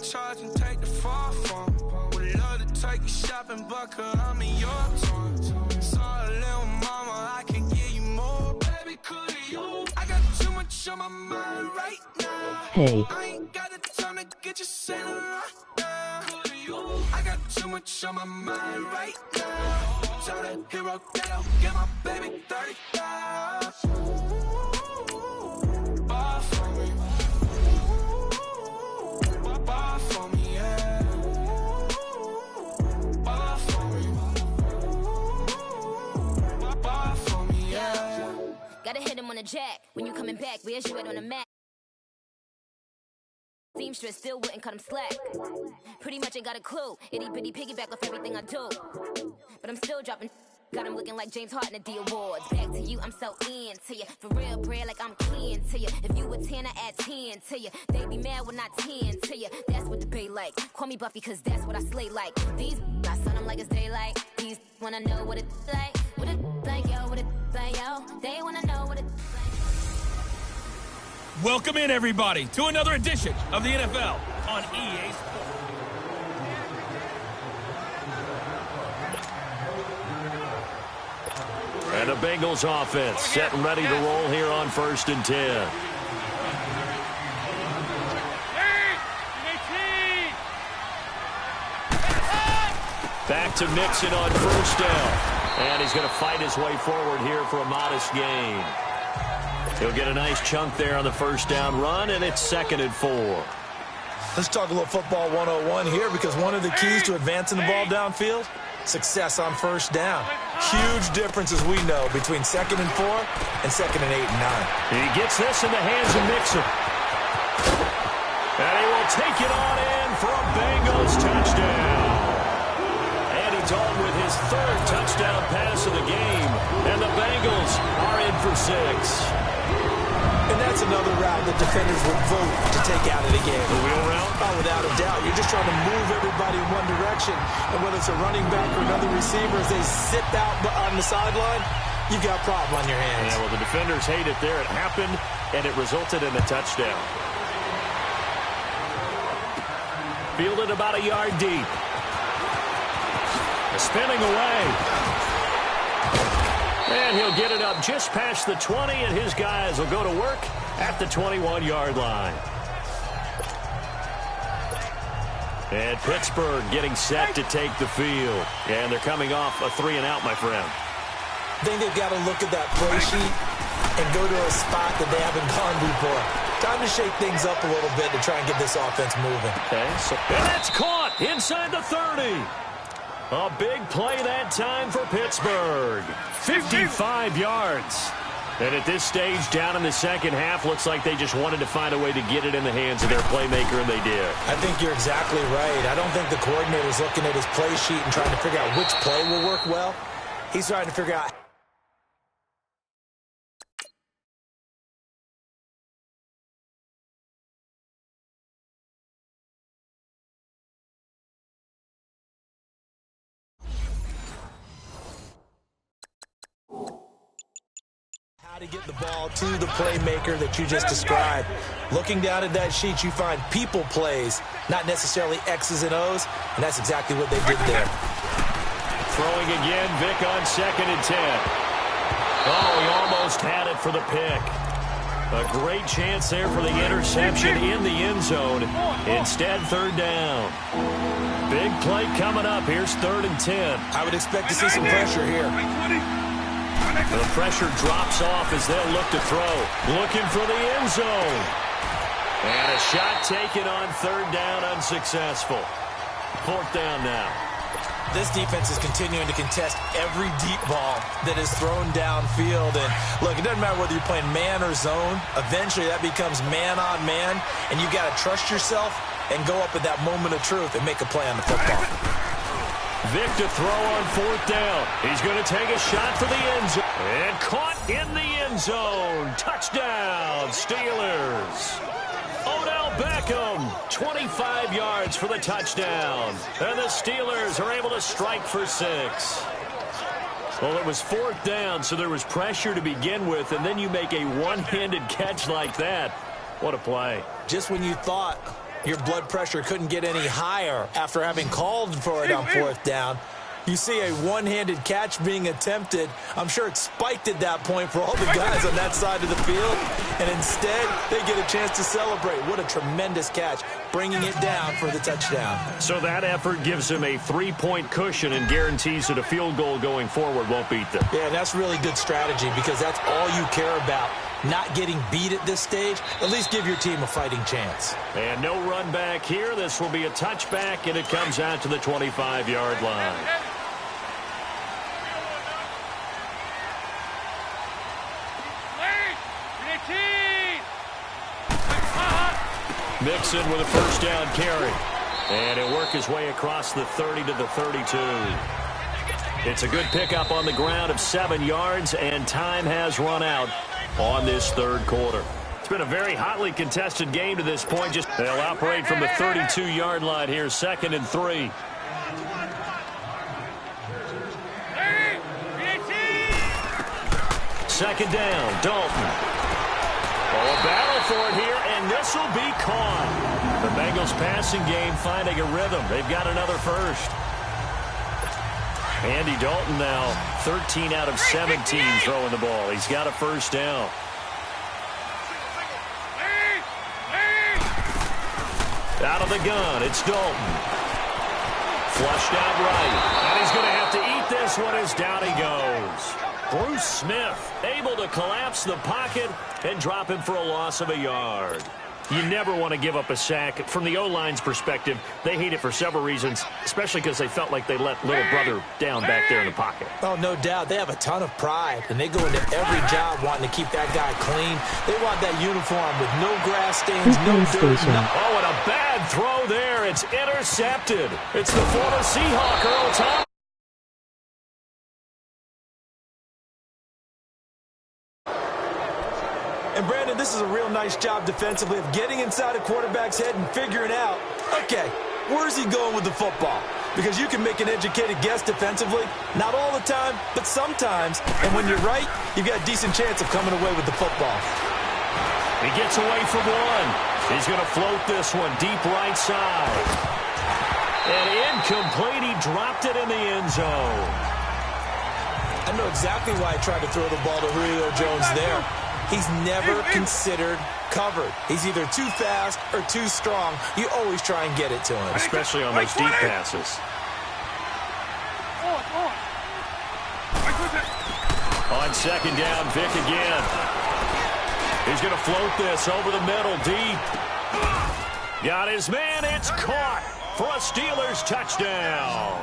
charge and take the fall from. Would love to take you shopping, but cause I'm in your time. Saw a little mama, I can give you more. Baby, could you? I got too much on my mind right now. Hey. I ain't got the time to get you sent right now. Could you? I got too much on my mind right now. Tell that hero that I'll get my baby 30,000. Bar for me. Bar for me, yeah. Bar for me. Bar for me, yeah. Gotta hit him on the jack. When you coming back, where's you at on the map? Seamstress still wouldn't cut him slack. Pretty much ain't got a clue. Itty bitty piggyback off everything I do. But I'm still dropping. Got him looking like James Harden at the awards. Back to you, I'm so into you. For real, bread, like I'm keen to you. If you a 10, I add 10 to you. They be mad when I 10 to you. That's what the bay like. Call me Buffy, cause that's what I slay like. These, I son them like it's daylight. These wanna know what it's like. What it like, yo, what it like, yo. They wanna know what it like. Welcome in, everybody, to another edition of the NFL on EA Sports. And the Bengals offense set and ready to roll here on 1st and 10. Back to Mixon on 1st down. And he's going to fight his way forward here for a modest gain. He'll get a nice chunk there on the 1st down run, and it's 2nd and 4. Let's talk a little football 101 here, because one of the keys to advancing the ball downfield, success on 1st down. Huge differences, we know, between 2nd and 4 and 2nd and 8 and 9. He gets this in the hands of Mixon. And he will take it on in for a Bengals touchdown. And he's on with his 3rd touchdown pass of the game. And the Bengals are in for 6. And that's another route that defenders would vote to take out of the game. The wheel route? Oh, without a doubt. You're just trying to move everybody in one direction. And whether it's a running back or another receiver, as they sit out on the sideline, you've got a problem on your hands. Yeah, well, the defenders hate it there. It happened, and it resulted in a touchdown. Fielded about a yard deep. Spinning away. And he'll get it up just past the 20, and his guys will go to work at the 21-yard line. And Pittsburgh getting set to take the field. And they're coming off a 3-and-out, my friend. I think they've got to look at that play sheet and go to a spot that they haven't gone before. Time to shake things up a little bit to try and get this offense moving. Okay, and that's caught inside the 30. A big play that time for Pittsburgh. 55 yards. And at this stage, down in the second half, looks like they just wanted to find a way to get it in the hands of their playmaker, and they did. I think you're exactly right. I don't think the coordinator's looking at his play sheet and trying to figure out which play will work well. He's trying to figure out how to get the ball to the playmaker that you just described. Looking down at that sheet, you find people plays, not necessarily X's and O's, and that's exactly what they did there. Throwing again, Vic on 2nd and 10. Oh, he almost had it for the pick. A great chance there for the interception in the end zone. Instead, 3rd down. Big play coming up. Here's 3rd and 10. I would expect to see some pressure here. The pressure drops off as they'll look to throw. Looking for the end zone. And a shot taken on 3rd down, unsuccessful. 4th down now. This defense is continuing to contest every deep ball that is thrown downfield. And look, it doesn't matter whether you're playing man or zone. Eventually that becomes man on man, and you got to trust yourself and go up at that moment of truth and make a play on the football. Vic to throw on 4th down. He's going to take a shot for the end zone. And caught in the end zone. Touchdown, Steelers. Odell Beckham, 25 yards for the touchdown. And the Steelers are able to strike for 6. Well, it was 4th down, so there was pressure to begin with, and then you make a one-handed catch like that. What a play. Just when you thought Your blood pressure couldn't get any higher after having called for it on 4th down. You see a one-handed catch being attempted. I'm sure it spiked at that point for all the guys on that side of the field. And instead, they get a chance to celebrate. What a tremendous catch, bringing it down for the touchdown. So that effort gives him a 3-point cushion and guarantees that a field goal going forward won't beat them. Yeah, that's really good strategy because that's all you care about. Not getting beat at this stage, at least give your team a fighting chance. And no run back here. This will be a touchback, and it comes out to the 25-yard line. Mixon with a first down carry. And he'll work his way across the 30 to the 32. It's a good pickup on the ground of 7 yards, and time has run out on this third quarter. It's been a very hotly contested game to this point. They'll operate from the 32-yard line here, 2nd and 3. Second down, Dalton. Oh, a battle for it here, and this will be caught. The Bengals passing game finding a rhythm. They've got another first. Andy Dalton now 13 out of 17 throwing the ball. He's got a first down. Out of the gun, it's Dalton. Flushed out right, and he's going to have to eat this one as down he goes. Bruce Smith able to collapse the pocket and drop him for a loss of a yard. You never want to give up a sack. From the O-line's perspective, they hate it for several reasons, especially because they felt like they let little brother down back there in the pocket. Oh, no doubt. They have a ton of pride, and they go into every job wanting to keep that guy clean. They want that uniform with no grass stains, no dirt. Oh, and a bad throw there. It's intercepted. It's the former Seahawk, Earl Thomas. And, Brandon, this is a real nice job defensively of getting inside a quarterback's head and figuring out, okay, where's he going with the football? Because you can make an educated guess defensively. Not all the time, but sometimes. And when you're right, you've got a decent chance of coming away with the football. He gets away from one. He's going to float this one deep right side. And incomplete. He dropped it in the end zone. I know exactly why I tried to throw the ball to Julio Jones there. He's never considered covered. He's either too fast or too strong. You always try and get it to him. Especially on those deep passes. On second down, Vic again. He's going to float this over the middle, deep. Got his man. It's caught for a Steelers touchdown.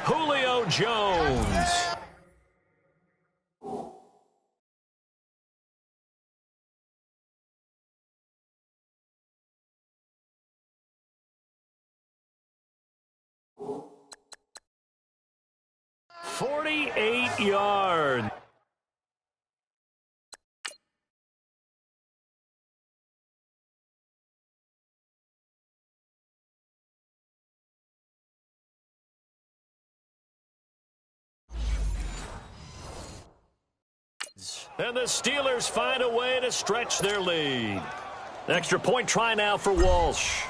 Julio Jones. .48 yards. And the Steelers find a way to stretch their lead. Extra point try now for Walsh.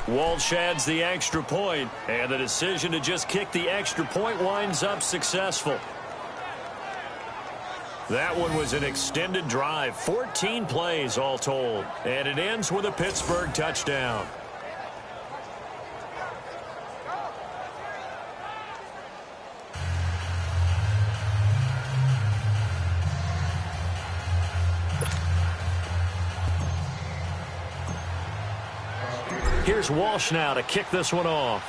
Walsh adds the extra point, and the decision to just kick the extra point winds up successful. That one was an extended drive, 14 plays all told, and it ends with a Pittsburgh touchdown. Here's Walsh now to kick this one off.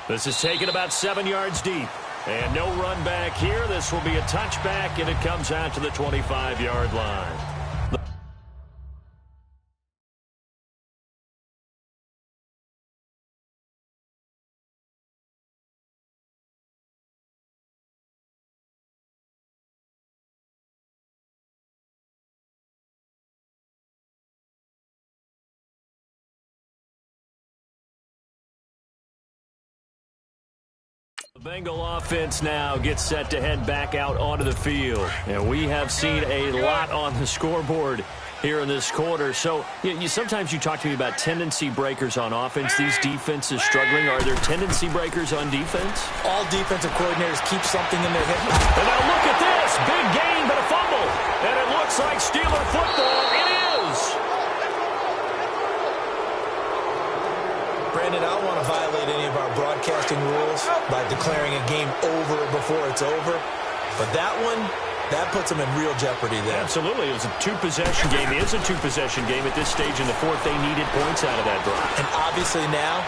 This is taken about 7 yards deep. And no run back here. This will be a touchback, and it comes out to the 25-yard line. Bengal offense now gets set to head back out onto the field. And we have seen a lot on the scoreboard here in this quarter. So sometimes you talk to me about tendency breakers on offense. These defenses struggling. Are there tendency breakers on defense? All defensive coordinators keep something in their hip. And now look at this. Big gain, but a fumble. And it looks like Steeler football. It is. Brandon, I don't want to violate any of our broadcasting rules by declaring a game over before it's over. But that one, that puts them in real jeopardy there. Absolutely. It was a two-possession game. It is a two-possession game at this stage in the fourth. They needed points out of that drive. And obviously now,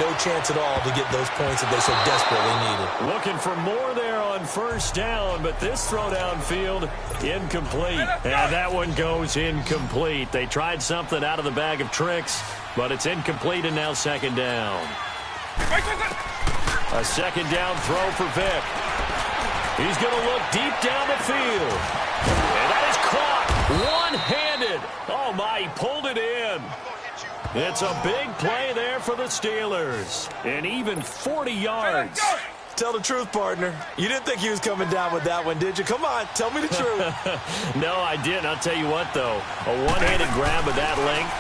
no chance at all to get those points that they so desperately needed. Looking for more there on first down, but this throw downfield, incomplete. And that one goes incomplete. They tried something out of the bag of tricks, but it's incomplete and now second down. A second down throw for Vick. He's going to look deep down the field. And that is caught one-handed. Oh, my, he pulled it in. It's a big play there for the Steelers. And even 40 yards. Tell the truth, partner. You didn't think he was coming down with that one, did you? Come on, tell me the truth. No, I didn't. I'll tell you what, though. A one-handed grab of that length.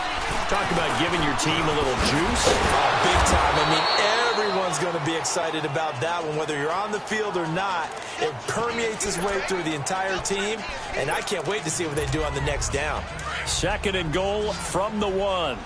Talk about giving your team a little juice. Oh, big time. I mean, everyone's going to be excited about that one, whether you're on the field or not. It permeates its way through the entire team, and I can't wait to see what they do on the next down. Second and goal from the 1.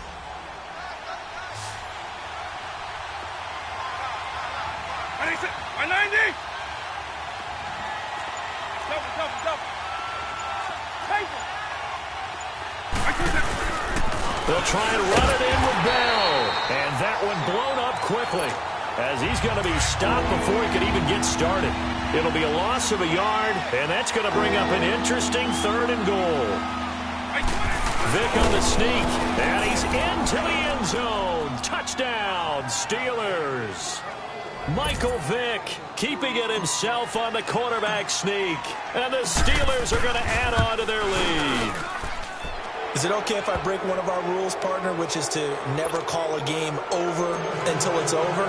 They'll try and run it in with Bell. And that one blown up quickly as he's going to be stopped before he could even get started. It'll be a loss of a yard, and that's going to bring up an interesting third and goal. Vick on the sneak, and he's into the end zone. Touchdown, Steelers. Michael Vick keeping it himself on the quarterback sneak. And the Steelers are going to add on to their lead. Is it okay if I break one of our rules, partner, which is to never call a game over until it's over?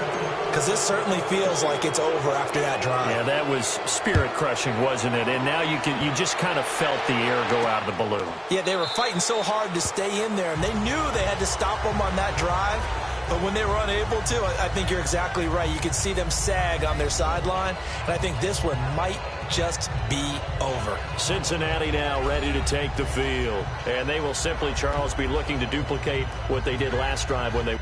Because this certainly feels like it's over after that drive. Yeah, that was spirit-crushing, wasn't it? And now you just kind of felt the air go out of the balloon. Yeah, they were fighting so hard to stay in there, and they knew they had to stop them on that drive. But when they were unable to, I think you're exactly right. You could see them sag on their sideline, and I think this one might just be over. Cincinnati now ready to take the field. And they will simply, Charles, be looking to duplicate what they did last drive when they...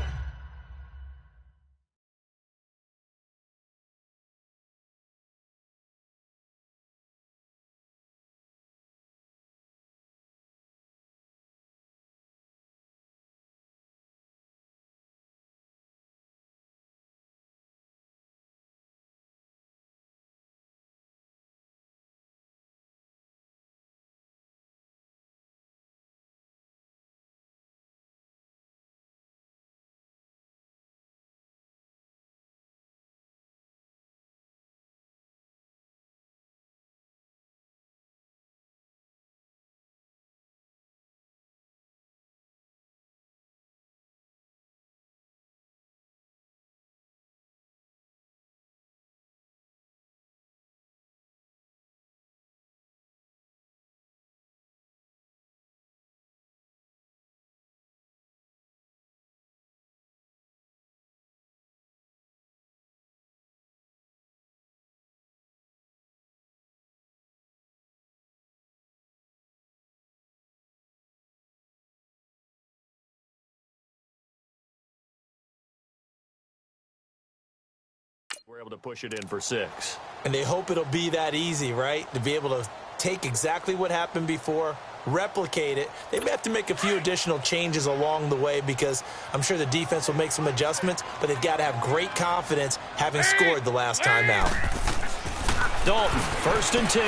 We're able to push it in for 6. And they hope it'll be that easy, right? To be able to take exactly what happened before, replicate it. They may have to make a few additional changes along the way because I'm sure the defense will make some adjustments, but they've got to have great confidence having scored the last time out. Dalton, 1st and 10.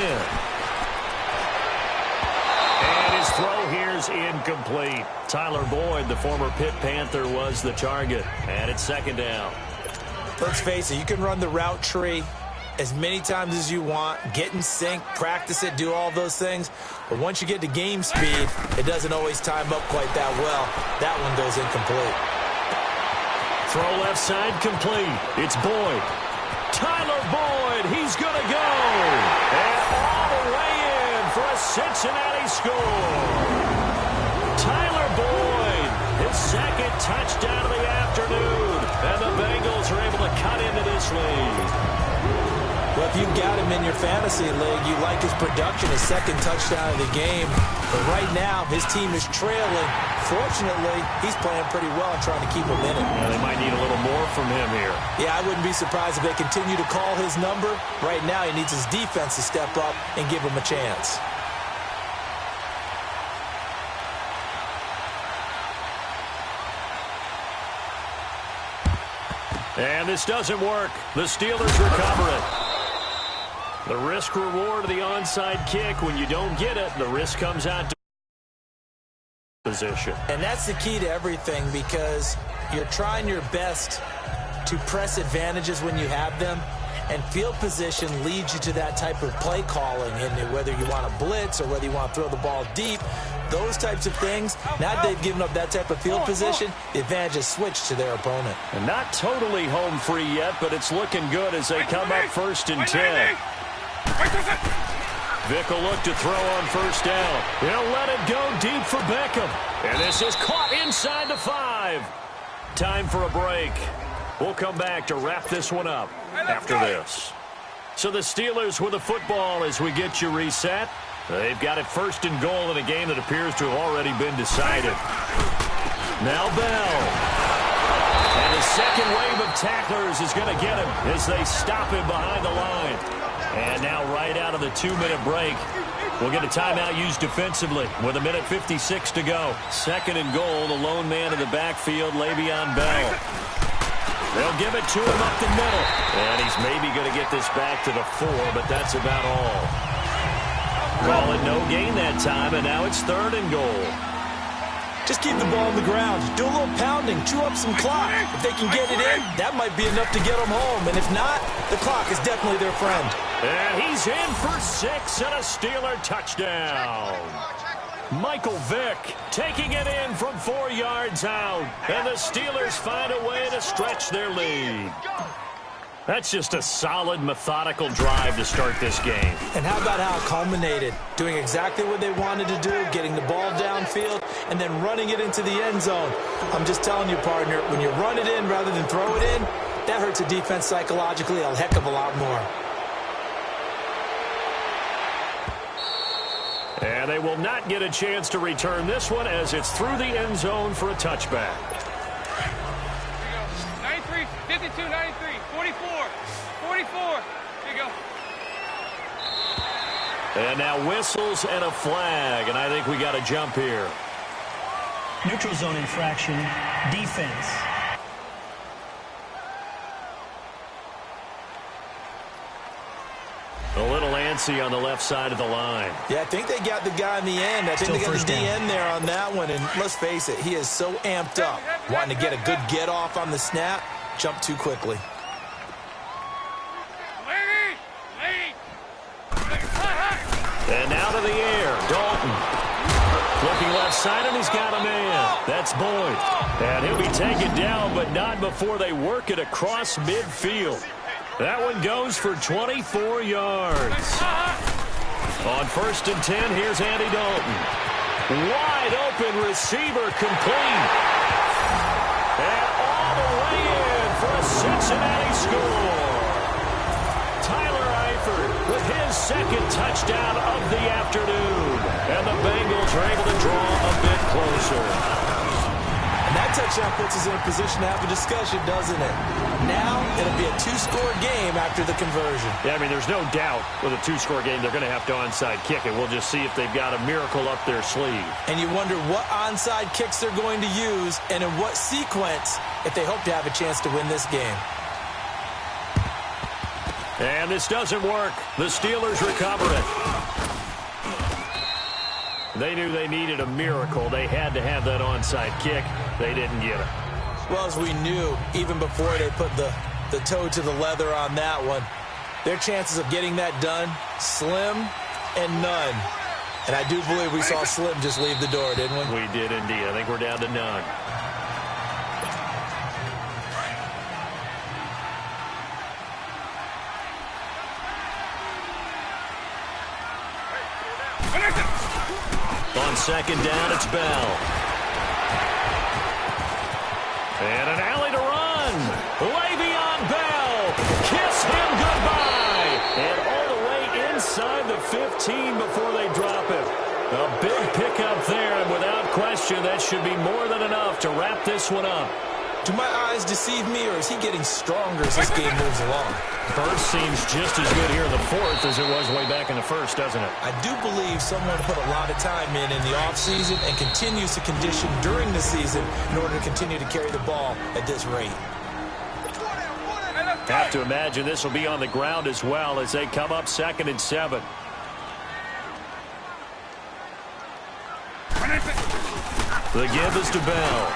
And his throw here is incomplete. Tyler Boyd, the former Pitt Panther, was the target. And it's 2nd down. Let's face it, you can run the route tree as many times as you want, get in sync, practice it, do all those things. But once you get to game speed, it doesn't always time up quite that well. That one goes incomplete. Throw left side complete. It's Boyd. Tyler Boyd. He's going to go. And all the way in for a Cincinnati score. Tyler Boyd, his second touchdown of the afternoon. And the Bengals are able to cut into this lead. Well, if you've got him in your fantasy league, you like his production, his second touchdown of the game. But right now, his team is trailing. Fortunately, he's playing pretty well and trying to keep him in it. Yeah, they might need a little more from him here. Yeah, I wouldn't be surprised if they continue to call his number. Right now, he needs his defense to step up and give him a chance. And this doesn't work. The Steelers recover it. The risk-reward of the onside kick, when you don't get it, the risk comes out to position. And that's the key to everything, because you're trying your best to press advantages when you have them, and field position leads you to that type of play calling. And whether you want to blitz or whether you want to throw the ball deep, those types of things, now that they've given up that type of field position, the advantage is switched to their opponent. And not totally home free yet, but it's looking good as they come up 1st and 10. Vick will look to throw on 1st down. He'll let it go deep for Beckham. And this is caught inside the 5. Time for a break. We'll come back to wrap this one up after this. So the Steelers with the football as we get you reset. They've got it 1st and goal in a game that appears to have already been decided. Now Bell. And the second wave of tacklers is going to get him as they stop him behind the line. And now right out of the 2-minute break, we'll get a timeout used defensively with 1:56 to go. 2nd and goal, the lone man in the backfield, Le'Veon Bell. They'll give it to him up the middle. And he's maybe going to get this back to the 4, but that's about all. Call it no gain that time, and now it's 3rd and goal. Just keep the ball on the ground. Do a little pounding. Chew up some clock. If they can get it in, that might be enough to get them home. And if not, the clock is definitely their friend. And he's in for 6 and a Steeler touchdown. Michael Vick taking it in from 4 yards out. And the Steelers find a way to stretch their lead. That's just a solid, methodical drive to start this game. And how about how it culminated? Doing exactly what they wanted to do, getting the ball downfield, and then running it into the end zone. I'm just telling you, partner, when you run it in rather than throw it in, that hurts a defense psychologically a heck of a lot more. And they will not get a chance to return this one as it's through the end zone for a touchback. 93, 52, 93, 44, 44. There you go. And now whistles and a flag, and I think we got a jump here. Neutral zone infraction, defense. A little antsy on the left side of the line. Yeah, I think they got the guy in the end. I think they got the DN there on that one. And let's face it, he is so amped up, wanting to get a good get off on the snap, jump too quickly. And out of the air, Dalton. Looking left side, and he's got a man. That's Boyd. And he'll be taken down, but not before they work it across midfield. That one goes for 24 yards. On 1st and 10, here's Andy Dalton. Wide open receiver complete. And all the way in for a Cincinnati score. Tyler Eifert with his 2nd touchdown of the afternoon. And the Bengals are able to draw a bit closer. And that touchdown puts us in a position to have a discussion, doesn't it? Now, it'll be a 2-score game after the conversion. Yeah, I mean, there's no doubt with a 2-score game, they're going to have to onside kick it. We'll just see if they've got a miracle up their sleeve. And you wonder what onside kicks they're going to use and in what sequence if they hope to have a chance to win this game. And this doesn't work. The Steelers recover it. They knew they needed a miracle. They had to have that onside kick. They didn't get it. Well, as we knew, even before they put the toe to the leather on that one, their chances of getting that done, slim and none. And I do believe we saw Slim just leave the door, didn't we? We did indeed. I think we're down to none. second down, it's Bell. And an alley to run. Le'Veon Bell. Kiss him goodbye. And all the way inside the 15 before they drop it. A big pickup there, and without question, that should be more than enough to wrap this one up. Do my eyes deceive me, or is he getting stronger as this game moves along? Burst seems just as good here in the fourth as it was way back in the first, doesn't it? I do believe someone put a lot of time in the offseason and continues to condition during the season in order to continue to carry the ball at this rate. Have to imagine this will be on the ground as well as they come up 2nd and 7. The give is to Bell.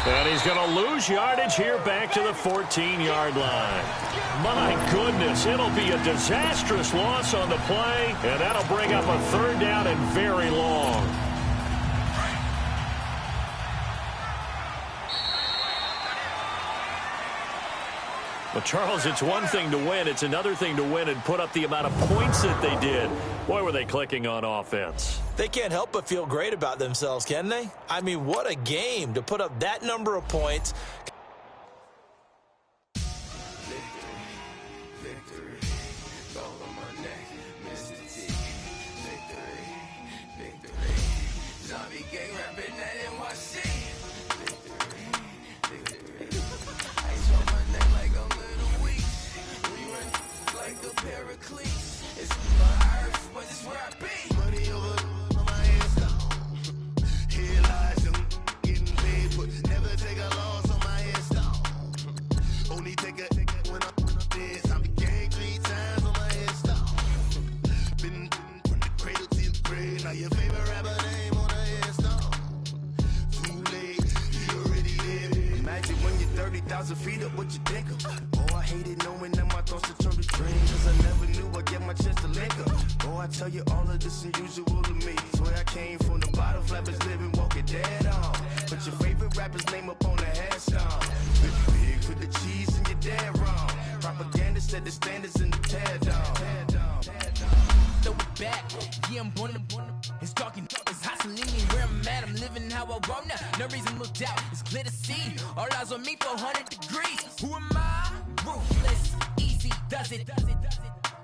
And he's going to lose yardage here back to the 14-yard line. My goodness, it'll be a disastrous loss on the play, and that'll bring up a 3rd down and very long. But, Charles, it's one thing to win. It's another thing to win and put up the amount of points that they did. Boy, were they clicking on offense. They can't help but feel great about themselves, can they? I mean, what a game to put up that number of points. Feet up, what you think of? Oh, I hated knowing that my thoughts had turned to dreams, cause I never knew I'd get my chance to link up. Oh, I tell you all of this unusual to me. Swear I came from the bottom, flappers living, walking dead on. Put your favorite rapper's name up on the headstone. Big for the cheese and you're dead wrong. Propaganda set the standards in the tear down. Throw it back, yeah, I'm born to it's talking, it's hustling me where I'm at. I'm living how I want now. No reason to doubt, it's clear to see. All eyes on me, 400 degrees. Who am I? Ruthless, easy, does it.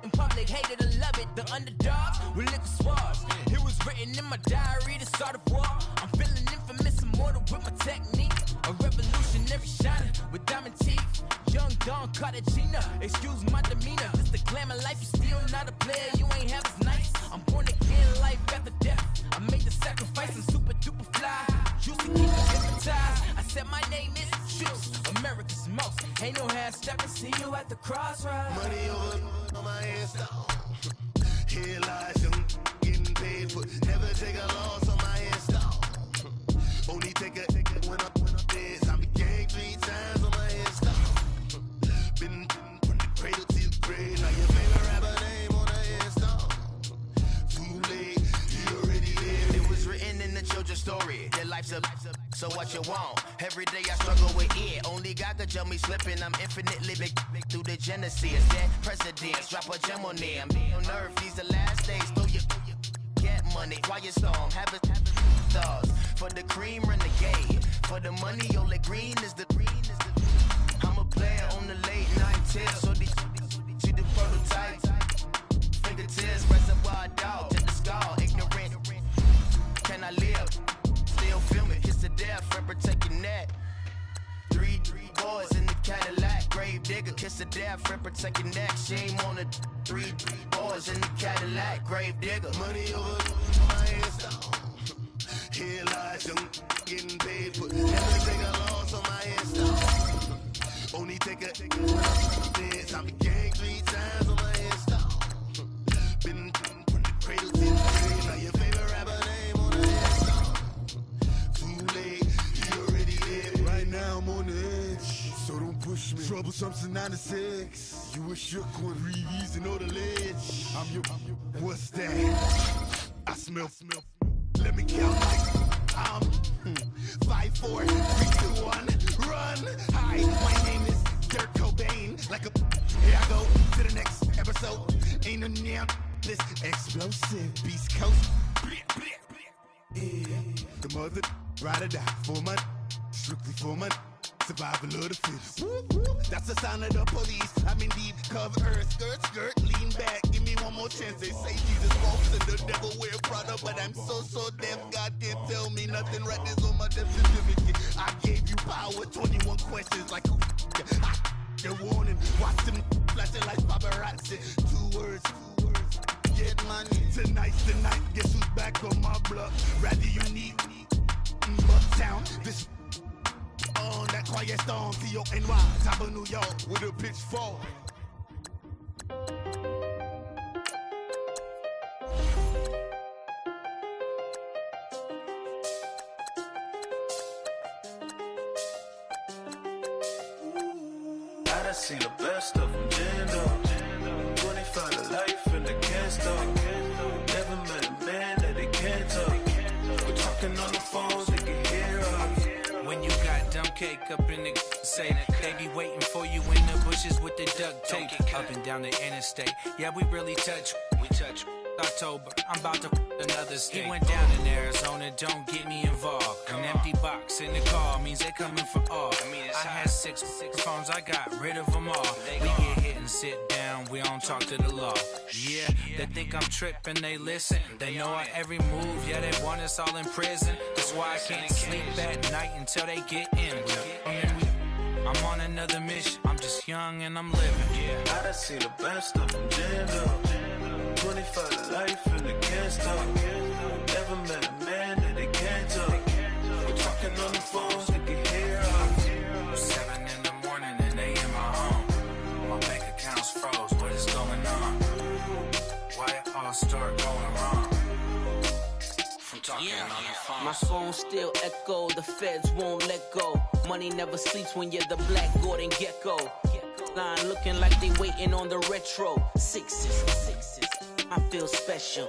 In public, hated or love it. The underdogs with liquor swabs. It was written in my diary to start a war. I'm feeling infamous, immortal with my technique. A revolutionary shining with diamond teeth. Young Don Cartagena, excuse my demeanor. Just the glamour life, you still not a player. You ain't half as nice. I'm born again, life after death. I made the sacrifice and super duper fly. Used to keep it hypnotized. I said my name is Juice, America's most. Ain't no half stepping, see you at the crossroads. Money over on my headstone. Here lies young, getting paid for. Never take a loss on my headstone. Only take a when I'm dead. I be gang 3 times on my headstone. Been from the cradle to the grave. Now your favorite rapper name on the headstone. Too late, you already there. It was written in the children's story. Their life's a so what you want. Every day I struggle with it. Only God could jump me slipping. I'm infinitely big through the genesis. That presidents drop a gem on them. On earth, these the last days. Throw your get money. Quiet storm. Have a thoughts. For the cream, renegade. For the money, Ole Green is the I'm a player on the late night tip. So these see the prototype. Fingertips, reservoir dog to the skull. Ignorant. Can I live? Still filming. Kiss to death, friend, protect your neck. 3 boys in the Cadillac. Grave digger, kiss to death, friend, protect your neck. Shame on the 3 boys in the Cadillac. Grave digger. Money over my headstone. Here lies young, getting paid for. Never take a loss on my headstone. Only take a dance. I be gang 3 times on my headstone. Been from the cradle to the grave. Now your favorite rapper name on the headstone. Too late, you already there. Right now I'm on the edge, so don't push me. Troublesome since 96. You a shook one, breathe easy, know the ledge. I'm your, what's that? I smell. Let me count like I'm 5, 4, 3, 2, 1, run. Hi, my name is Dirk Cobain. Like a here I go to the next episode. Ain't no damn this explosive Beast Coast. Yeah. The mother ride or die for my strictly for my survival of the fittest. That's the sound of the police. I'm indeed cover earth, skirt, lean back. Give me one more chance. They say Jesus walks and the devil wear Prada, but I'm so deaf. God can't tell me nothing. Right this on my death certificate. I gave you power. 21 questions like the warning. Watch them flashing like paparazzi. 2 words. Get money. Tonight's the night. Guess who's back on my block? Rather unique. Bucktown. This on that quiet storm. T-O-N-Y. Top of New York with a pitchfork. I seen the best of them, Jando. 25 to life and they can't stop. Never met a man that they can't talk. We're talking on the phones, they can hear us. When you got dumb cake up in the say they be waiting for you in the bushes with the duct tape. Up and down the interstate, yeah, we really touch. We touch. October, I'm about to another state. He went down in Arizona, don't get me involved. An empty box in the car means they coming for all. I had six phones, I got rid of them all. We get hit and sit down, we don't talk to the law. Yeah, they think I'm tripping, they listen. They know our every move, yeah, they want us all in prison. That's why I can't sleep at night until they get in. I'm on another mission, I'm just young and I'm living. Yeah, I done seen the best of them, Jando. 25 to life and they can't stop. Never met a man that they can't talk. We're talking on the phones, they can hear us. 7 in the morning and they in my home. My bank account's froze, what is going on? Why it all start going wrong? From talking on the phone. My phone still echo, the feds won't let go. Money never sleeps when you're the black Gordon Gecko. Line looking like they waiting on the retro. Sixes. I feel special.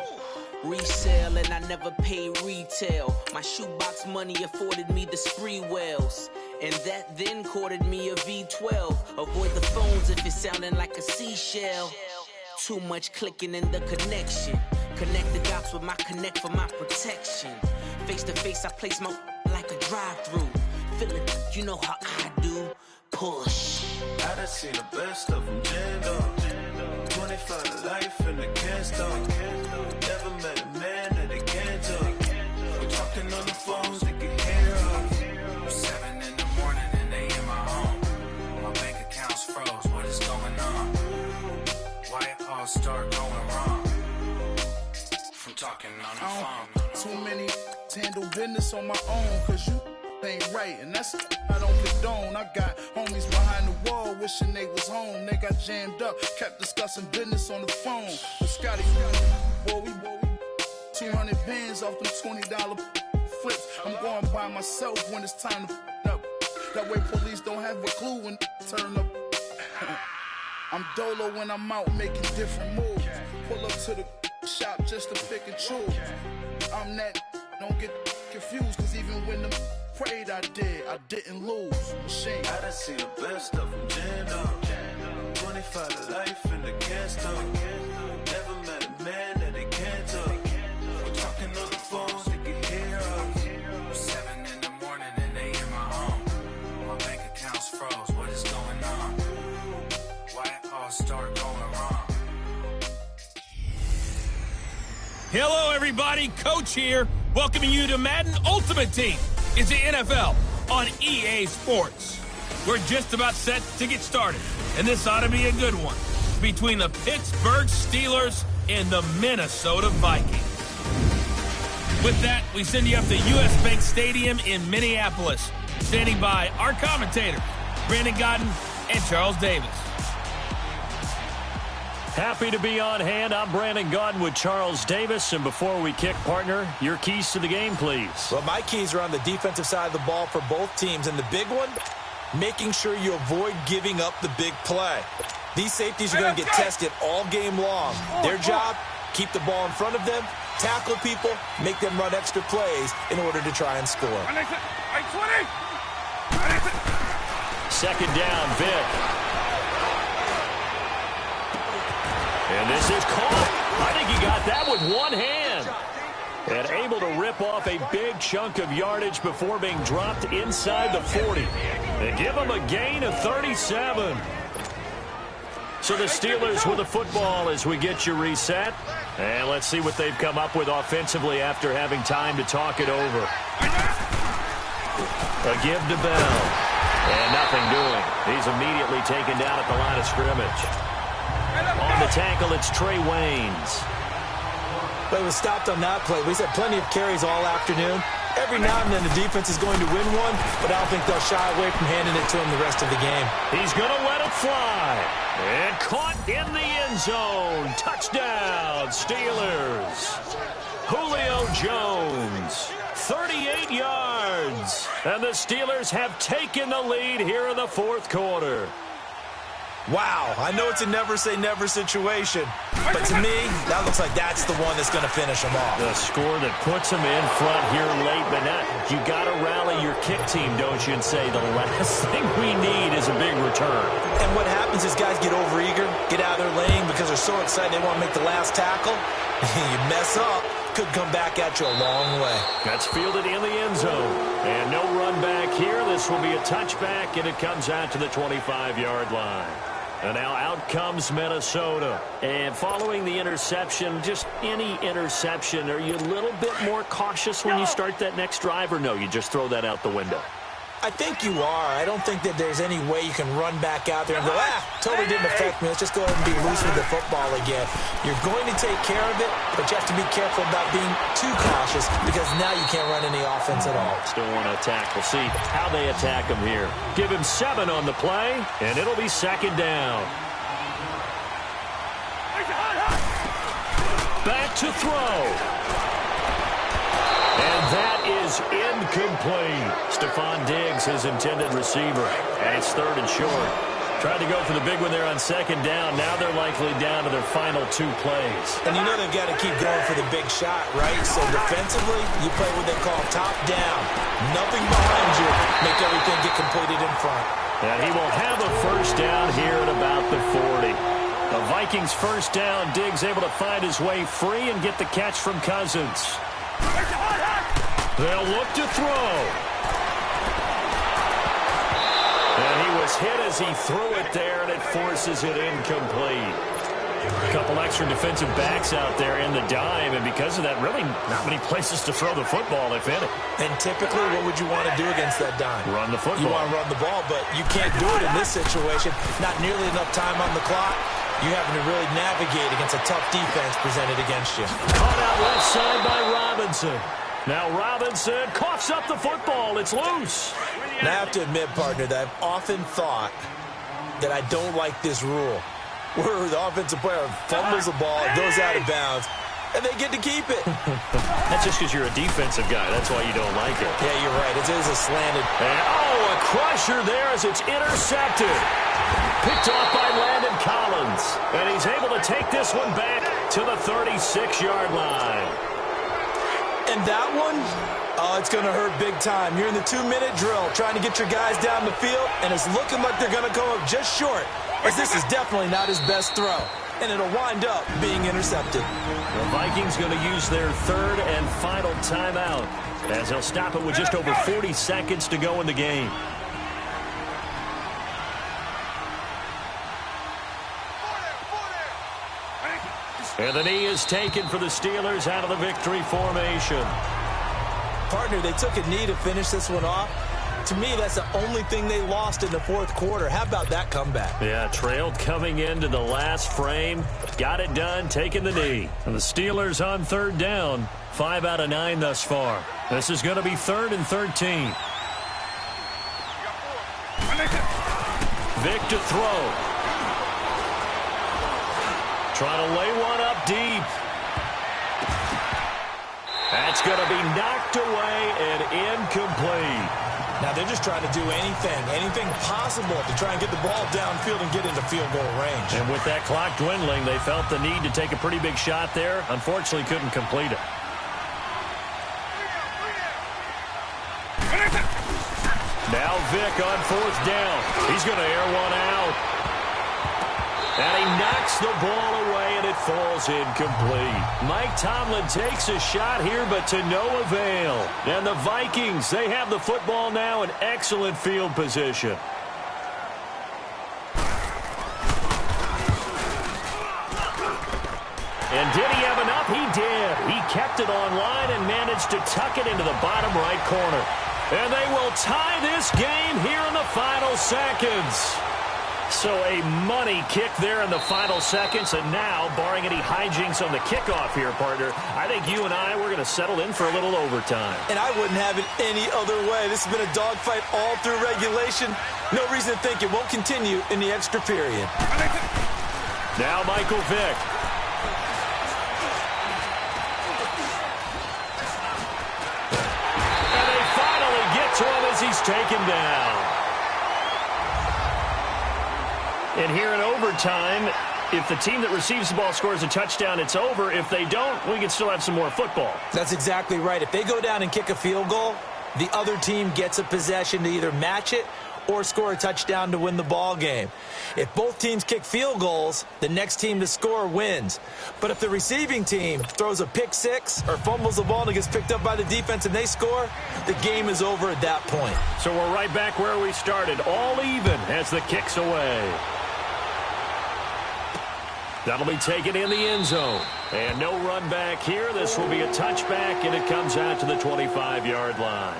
Resale and I never pay retail. My shoebox money afforded me the spree wells. And that then courted me a V12. Avoid the phones if it's sounding like a seashell. Too much clicking in the connection. Connect the dots with my connect for my protection. Face to face I place my like a drive-through. Feeling, you know how I do. Push. I done seen the best of them, Jando. 25 to life and they can't stop. Never met a man that they can't talk. We're talking on the phones, they can hear us. 7 in the morning and they in my home. My bank account's froze, what is going on? Why it all start going wrong? From talking on the phone. Too many handle business on my own, cause you ain't right, and that's I don't condone. I got homies behind the wall wishing they was home. They got jammed up, kept discussing business on the phone. But Scotty, boy, we 200 bands off them $20 flips. I'm going by myself when it's time to up. That way police don't have a clue when turn up. I'm dolo when I'm out making different moves. Pull up to the shop just to pick and choose. I'm that, don't get confused, cause even when them prayed I didn't lose. Machine. I done seen the best of them, Jando. 25 to life and they can't stop. Never met a man that they can't talk. We're talking on the phones, they can hear us. 7 in the morning and they in my home. My bank account's froze, what is going on? Why it all start going wrong? Hello, everybody. Coach here, welcoming you to Madden Ultimate Team. It's the NFL on EA Sports. We're just about set to get started, and this ought to be a good one between the Pittsburgh Steelers and the Minnesota Vikings. With that, we send you up to U.S. Bank Stadium in Minneapolis, standing by our commentators, Brandon Godden and Charles Davis. Happy to be on hand. I'm Brandon Godden with Charles Davis. And before we kick, partner, your keys to the game, please. Well, my keys are on the defensive side of the ball for both teams. And the big one, making sure you avoid giving up the big play. These safeties are going to get tested all game long. Their job, keep the ball in front of them, tackle people, make them run extra plays in order to try and score. Second down, Vic. And this is caught. I think he got that with one hand. And able to rip off a big chunk of yardage before being dropped inside the 40. They give him a gain of 37. So the Steelers with the football as we get you reset. And let's see what they've come up with offensively after having time to talk it over. A give to Bell. And nothing doing. He's immediately taken down at the line of scrimmage. On the tackle, it's Trey Waynes. But it was stopped on that play. We've had plenty of carries all afternoon. Every now and then the defense is going to win one, but I don't think they'll shy away from handing it to him the rest of the game. He's going to let it fly. And caught in the end zone. Touchdown, Steelers. Julio Jones, 38 yards. And the Steelers have taken the lead here in the fourth quarter. Wow, I know it's a never-say-never situation, but to me, that looks like that's the one that's going to finish them off. The score that puts them in front here late, but not. You got to rally your kick team, don't you, and say the last thing we need is a big return. And what happens is guys get overeager, get out of their lane because they're so excited they want to make the last tackle. You mess up, could come back at you a long way. That's fielded in the end zone. And no run back here. This will be a touchback, and it comes out to the 25-yard line. And now out comes Minnesota. And following the interception, just any interception, are you a little bit more cautious when you start that next drive, or no, you just throw that out the window? I think you are. I don't think that there's any way you can run back out there and go, totally didn't affect me. Let's just go ahead and be loose with the football again. You're going to take care of it, but you have to be careful about being too cautious because now you can't run any offense at all. Still want to attack. We'll see how they attack him here. Give him 7 on the play, and it'll be second down. Back to throw. And that is incomplete. Stephon Diggs, his intended receiver. And it's third and short. Tried to go for the big one there on second down. Now they're likely down to their final 2 plays. And you know they've got to keep going for the big shot, right? So defensively, you play what they call top down. Nothing behind you. Make everything get completed in front. And he will have a first down here at about the 40. The Vikings first down. Diggs able to find his way free and get the catch from Cousins. They'll look to throw. And he was hit as he threw it there, and it forces it incomplete. A couple extra defensive backs out there in the dime, and because of that, really not many places to throw the football, if any. And typically, what would you want to do against that dime? Run the football. You want to run the ball, but you can't do it in this situation. Not nearly enough time on the clock. You having to really navigate against a tough defense presented against you. Caught out left side by Robinson. Now Robinson coughs up the football. It's loose. Now I have to admit, partner, that I've often thought that I don't like this rule, where the offensive player fumbles the ball, it goes out of bounds, and they get to keep it. That's just because you're a defensive guy. That's why you don't like it. Yeah, you're right. It is a slanted. And, a crusher there as it's intercepted. Picked off by Landon Collins. And he's able to take this one back to the 36-yard line. And that one, it's going to hurt big time. You're in the 2-minute drill trying to get your guys down the field, and it's looking like they're going to go up just short, as this is definitely not his best throw. And it'll wind up being intercepted. The Vikings going to use their third and final timeout, as they'll stop it with just over 40 seconds to go in the game. And the knee is taken for the Steelers out of the victory formation. Partner, they took a knee to finish this one off. To me, that's the only thing they lost in the fourth quarter. How about that comeback? Yeah, trailed coming into the last frame. Got it done, taking the knee. And the Steelers on third down. 5 out of 9 thus far. This is going to be 3rd and 13. Vic to throw. Trying to lay one up deep. That's going to be knocked away and incomplete. Now they're just trying to do anything possible to try and get the ball downfield and get into field goal range. And with that clock dwindling, they felt the need to take a pretty big shot there. Unfortunately, couldn't complete it. Vick on 4th down. He's going to air one out. And he knocks the ball away, and it falls incomplete. Mike Tomlin takes a shot here, but to no avail. And the Vikings, they have the football now in excellent field position. And did he have enough? He did. He kept it on line and managed to tuck it into the bottom right corner. And they will tie this game here in the final seconds. So a money kick there in the final seconds. And now, barring any hijinks on the kickoff here, partner, I think you and I, we're going to settle in for a little overtime. And I wouldn't have it any other way. This has been a dogfight all through regulation. No reason to think it won't continue in the extra period. Now Michael Vick. To him as he's taken down. And here in overtime, if the team that receives the ball scores a touchdown, it's over. If they don't, we can still have some more football. That's exactly right. If they go down and kick a field goal, the other team gets a possession to either match it or score a touchdown to win the ball game. If both teams kick field goals, the next team to score wins. But if the receiving team throws a pick six or fumbles the ball and it gets picked up by the defense and they score, the game is over at that point. So we're right back where we started, all even as the kick's away. That'll be taken in the end zone. And no run back here. This will be a touchback, and it comes out to the 25-yard line.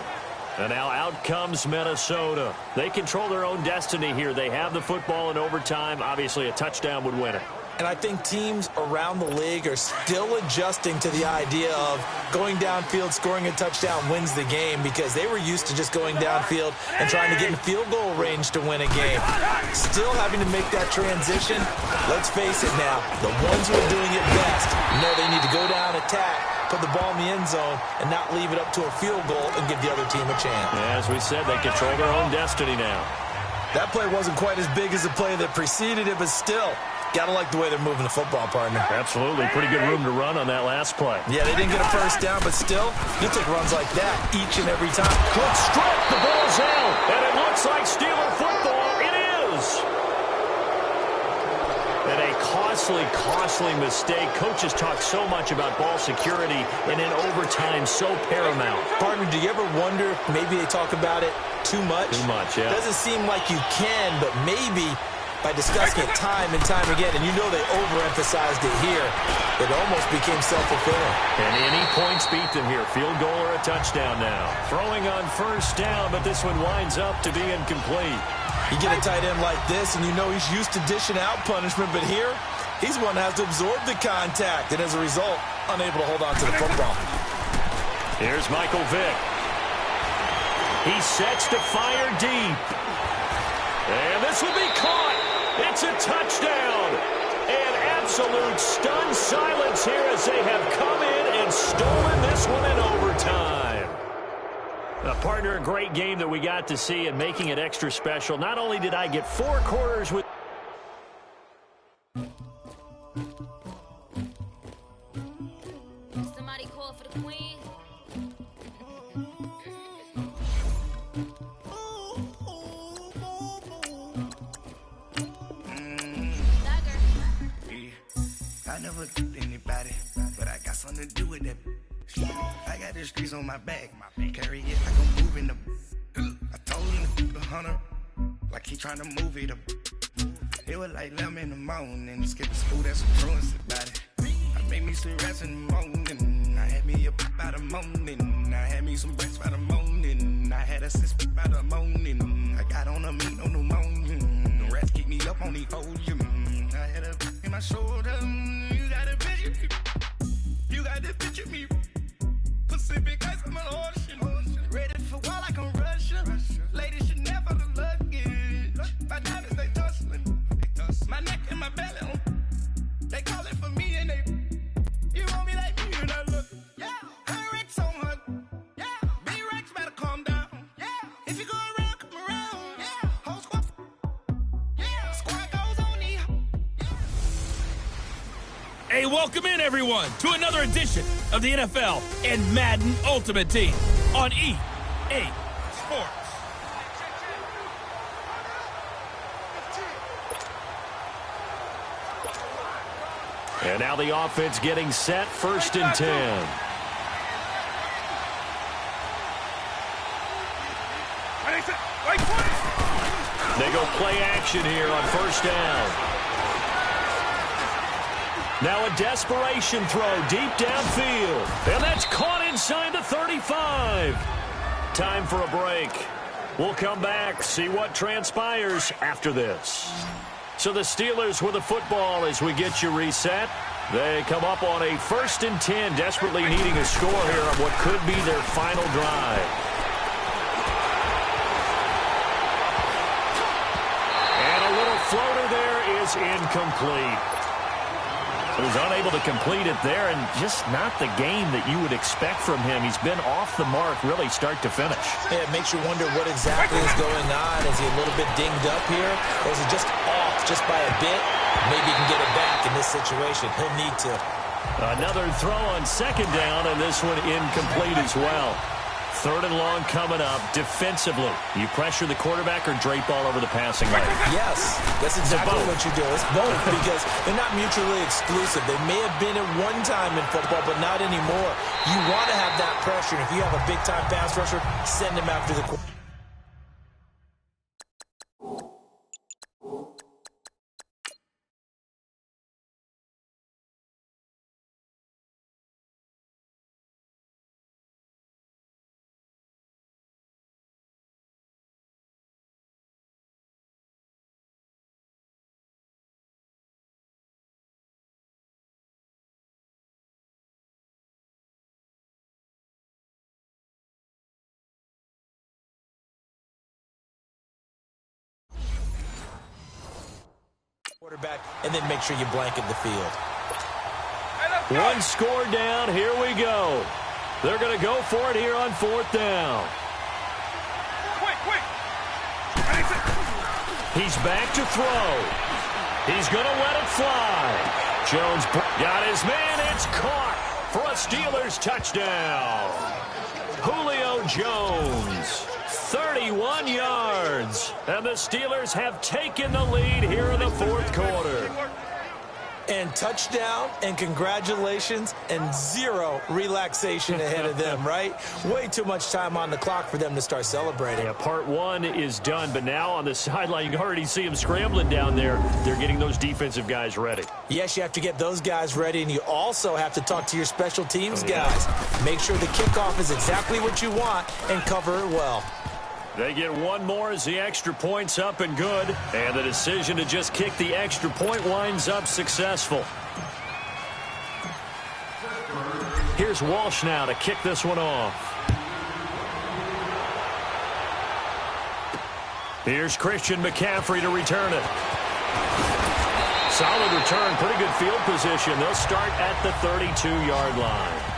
And now out comes Minnesota. They control their own destiny here. They have the football in overtime. Obviously, a touchdown would win it. And I think teams around the league are still adjusting to the idea of going downfield, scoring a touchdown wins the game, because they were used to just going downfield and trying to get in field goal range to win a game. Still having to make that transition. Let's face it now, the ones who are doing it best know they need to go down, attack, put the ball in the end zone, and not leave it up to a field goal and give the other team a chance. As we said, they control their own destiny now. That play wasn't quite as big as the play that preceded it, but still, gotta like the way they're moving the football, partner. Absolutely. Pretty good room to run on that last play. Yeah, they didn't get a first down, but still, you take runs like that each and every time. Quick strip, the ball's out, and it looks like Steeler football. It is. And a costly mistake. Coaches talk so much about ball security, and in overtime, so paramount. Partner, do you ever wonder if maybe they talk about it too much? Too much, yeah. It doesn't seem like you can, but maybe by discussing it time and time again, and you know they overemphasized it here, it almost became self-fulfilling. And any points beat them here. Field goal or a touchdown now. Throwing on first down, but this one winds up to be incomplete. You get a tight end like this, and you know he's used to dishing out punishment, but here, he's one that has to absorb the contact, and as a result, unable to hold on to the football. Here's Michael Vick. He sets to fire deep. And this will be caught. It's a touchdown. And absolute stunned silence here as they have come in and stolen this one in overtime. Partner, a great game that we got to see, and making it extra special. Not only did I get 4 quarters with... Somebody call for the queen. I never killed anybody, but I got something to do with that. I got the streets on my back, carry it like I'm moving the. I told him the hunter, like he trying to move it up. It was like 11 in the morning, skip the school, that's some truancy about it. I made me some rest in the morning, I had me a pop by the morning, I had me some breakfast by the morning, I had a six by the morning, I got on a meat on the morning, the rats keep me up on the ocean, I had a in my shoulder, you got a picture me, you got the picture me, Pacific ice on my ocean, ready for war like I'm Russia, ladies should never the luggage, my diamonds they tussling, my neck and my belly on, they call it for me and they, you want me like me and I look, yeah, I wreck so much, yeah, B-Rex better calm down, yeah, if you go around, come around, yeah, whole squad, yeah, squad goes on the, Hey, welcome in, everyone, to another edition of the NFL and Madden Ultimate Team on EA Sports. And now the offense getting set, 1st and 10. They go play action here on 1st down. Now a desperation throw deep downfield. And that's caught inside the 35. Time for a break. We'll come back, see what transpires after this. So the Steelers with the football as we get you reset. They come up on a 1st and 10, desperately needing a score here on what could be their final drive. Floater there is incomplete. He was unable to complete it there, and just not the game that you would expect from him. He's been off the mark really start to finish. Yeah, it makes you wonder what exactly is going on. Is he a little bit dinged up here, or is he just off just by a bit? Maybe he can get it back in this situation. He'll need to. Another throw on 2nd down, and this one incomplete as well. 3rd and long coming up. Defensively, you pressure the quarterback or drape all over the passing lane? Yes, that's exactly what you do. It's both because they're not mutually exclusive. They may have been at one time in football, but not anymore. You want to have that pressure. If you have a big-time pass rusher, send him after the quarterback. Quarterback, and then make sure you blanket the field. One score down. Here we go. They're going to go for it here on 4th down. Quick. He's back to throw. He's going to let it fly. Jones got his man. It's caught for a Steelers touchdown. Julio Jones. 31 yards. And the Steelers have taken the lead here in the 4th quarter. And touchdown, and congratulations, and 0 relaxation ahead of them, right? Way too much time on the clock for them to start celebrating. Yeah, part 1 is done, but now on the sideline, you can already see them scrambling down there. They're getting those defensive guys ready. Yes, you have to get those guys ready, and you also have to talk to your special teams guys. Make sure the kickoff is exactly what you want and cover it well. They get one more as the extra point's up and good. And the decision to just kick the extra point winds up successful. Here's Walsh now to kick this one off. Here's Christian McCaffrey to return it. Solid return, pretty good field position. They'll start at the 32-yard line.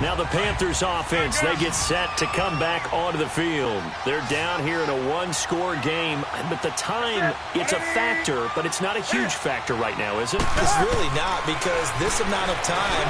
Now the Panthers offense, they get set to come back onto the field. They're down here in a one-score game, but the time, it's a factor, but it's not a huge factor right now, is it? It's really not, because this amount of time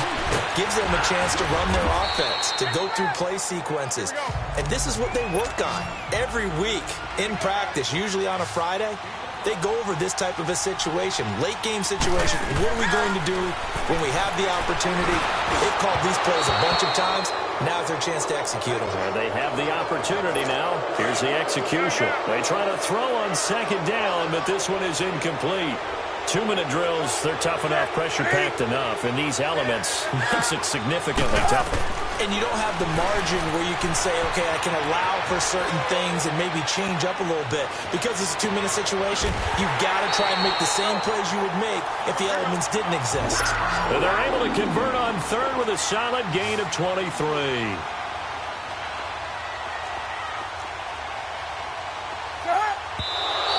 gives them a chance to run their offense, to go through play sequences. And this is what they work on every week in practice, usually on a Friday. They go over this type of a situation, late game situation. What are we going to do when we have the opportunity? They've called these plays a bunch of times. Now's their chance to execute them. Well, they have the opportunity now. Here's the execution. They try to throw on second down, but this one is incomplete. 2-minute drills, they're tough enough, pressure-packed enough, and these elements makes it significantly tougher. And you don't have the margin where you can say, okay, I can allow for certain things and maybe change up a little bit. Because it's a 2-minute situation, you've got to try and make the same plays you would make if the elements didn't exist. And they're able to convert on third with a solid gain of 23.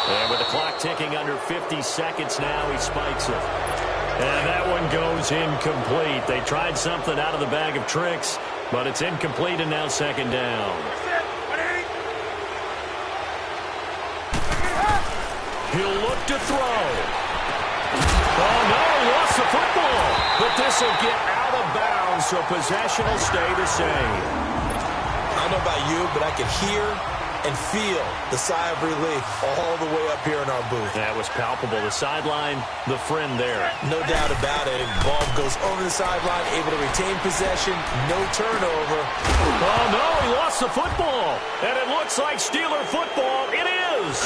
And with the clock ticking under 50 seconds now, he spikes it. And that one goes incomplete. They tried something out of the bag of tricks, but it's incomplete and now second down. He'll look to throw. Oh, no, he lost the football. But this will get out of bounds, so possession will stay the same. I don't know about you, but I could hear and feel the sigh of relief all the way up here in our booth. That was palpable. The sideline, the friend there. No doubt about it. And ball goes over the sideline, able to retain possession, no turnover. Oh, no, he lost the football. And it looks like Steeler football. It is.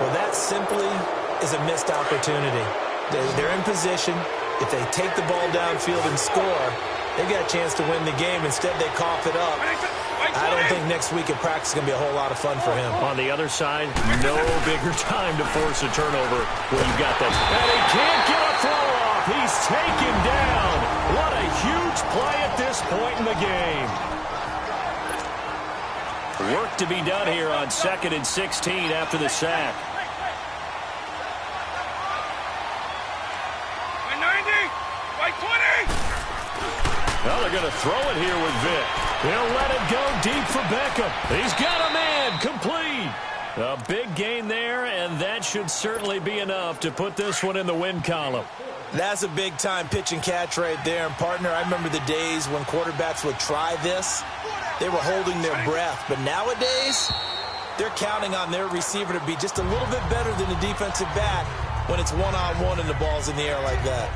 Well, that simply is a missed opportunity. They're in position. If they take the ball downfield and score, they've got a chance to win the game. Instead, they cough it up. I don't think next week at practice is going to be a whole lot of fun for him. On the other side, no bigger time to force a turnover when you've got that. And he can't get a throw off. He's taken down. What a huge play at this point in the game. Work to be done here on 2nd and 16 after the sack. Well, they're going to throw it here with Vic. They'll let it go deep for Beckham. He's got a man. Complete. A big gain there, and that should certainly be enough to put this one in the win column. That's a big-time pitch and catch right there. And, partner, I remember the days when quarterbacks would try this. They were holding their breath. But nowadays, they're counting on their receiver to be just a little bit better than the defensive back when it's one-on-one and the ball's in the air like that.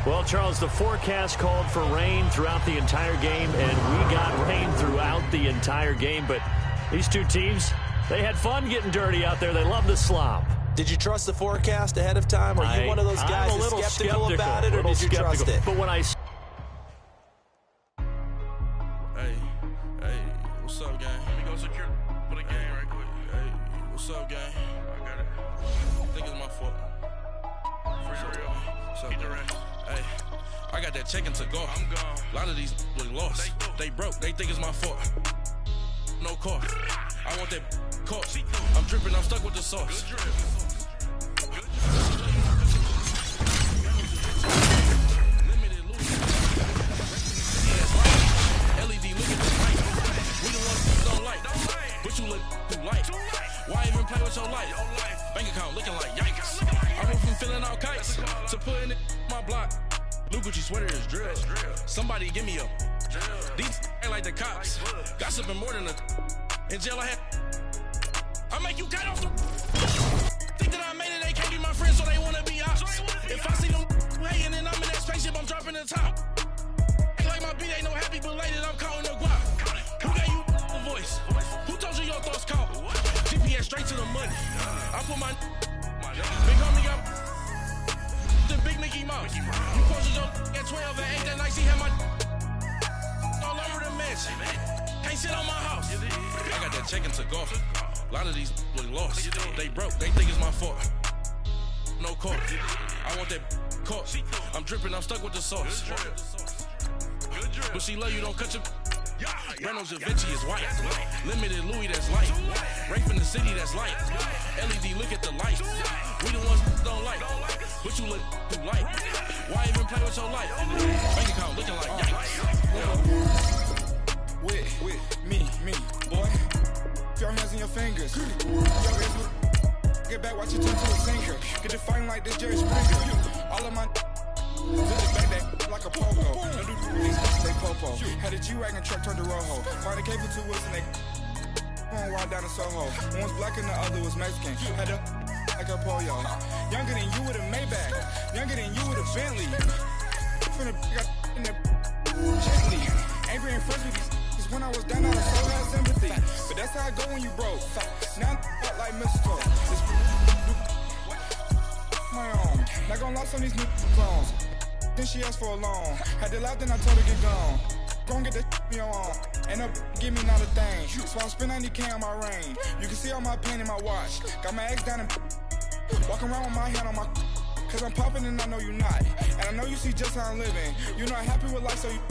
Well, Charles, the forecast called for rain throughout the entire game, and we got rain throughout the entire game. But these two teams, they had fun getting dirty out there. They love the slop. Did you trust the forecast ahead of time? Are you one of those guys that's skeptical about it, or did you trust it? But when I... Hey, what's up, gang? Let me go secure for the game right quick. Hey, what's up, gang? I got it. I think it's my fault. For real. What's up, gang? Hey, I got that check-in to go. I'm gone. A lot of these look lost. They broke. They think it's my fault. No car. I want that car. I'm dripping. I'm stuck with the sauce. Good drip. Limited loot. LED, look at the light. We the ones who don't like. But you look too light. Why even play with your life? Bank account looking like yikes. I went from filling out kites to putting it in my block. Blue Gucci sweater is drill. Somebody give me a. These ain't like the cops. Gossiping more than a. In jail I had. I make you cut off the. Think that I made it, they can't be my friends, so they wanna be ops. If I see them hating and I'm in that spaceship, I'm dropping the top. Ain't like my beat ain't no happy belated, I'm counting the guap. Who gave you a voice? Who told you your thoughts count? GPS straight to the money. I put my big homie got the big Mickey Mouse. You posted your at 12 and 8 that night, she had my all over the mansion. Can't sit on my house. I got that check-in to go. A lot of these look lost. They broke. They think it's my fault. No car. I want that car. I'm dripping. I'm stuck with the sauce. But she love you. Don't cut your. Reynolds Da Vinci is white. Limited Louis that's light. Rape in the city that's light. LED look at the light. We the ones who don't like. But you look too light. Why even play with your life? Bank account looking like yikes. With me, boy. Put your hands in your fingers. Get back, watch you turn to a sinker. Get the fighting like this Jerry Springer. All of my just back that like a pogo. No do things, they popo. Had a G-Wagon truck turned to Rojo. Find a cable 2 wheels and they going wild down in Soho. One was black and the other was Mexican. Had a like a pollo. Younger than you with a Maybach. Younger than you with a Bentley. From the in the gently. Angry and friends with these. When I was down, I so had sympathy. But that's how I go when you broke. Now I'm like mistletoe. My own. Not gonna lost on these new clones. Then she asked for a loan. Had to laugh, then I told her get gone. Gon' get that me on. Ain't no give me not a thing. So I'm spending 90K on my ring. You can see all my pain in my watch. Got my ex down and walking around with my hand on my. Cause I'm popping and I know you not. And I know you see just how I'm living. You're not happy with life, so you.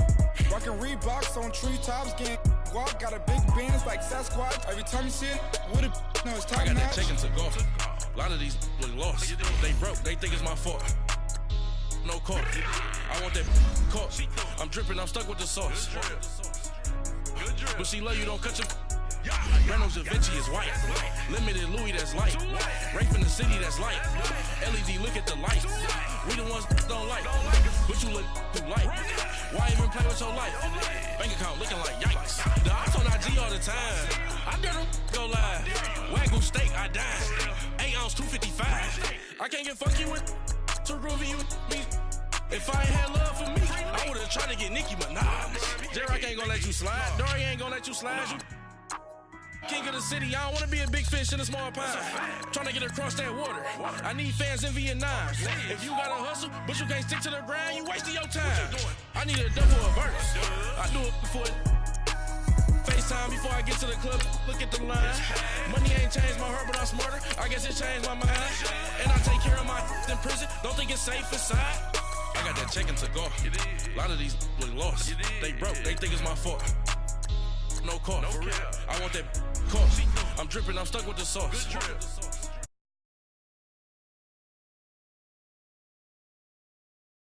Rockin' Reeboks on treetops, getting walk, got a big Benz like Sasquatch. Every time you see it, with a no, it's top I got notch. that check-in to go. A lot of these look lost. They broke, they think it's my fault. No car. I want that car. I'm dripping, I'm stuck with the sauce. But she love you, don't cut your. Reynolds Da Vinci is white. Limited Louis that's light. Rape in the city that's light. LED look at the light. We the ones don't like. but you look too light. Why even play with your life? Bank account looking like yikes. The ops on IG all the time. I dare them go live. Wagyu steak, I dine. 8 ounce, 255. I can't get funky with to groovy you me. If I ain't had love for me, I would've tried to get Nicki Minaj. J-Rock ain't gonna let you slide. Dory ain't gonna let you slide. You king of the city, I don't wanna be a big fish in a small pond. Trying to get across that water. I need fans in Vietnam. If you gotta hustle, but you can't stick to the grind, you wasting your time. I need a double a verse. I do it before FaceTime before I get to the club. Look at the line. Money ain't changed my heart, but I'm smarter. I guess it changed my mind. And I take care of my in prison. Don't think it's safe inside. I got that check to go. A lot of these look lost. They broke. They think it's my fault. No call. For real. I want that cost. I'm dripping. I'm stuck with the sauce.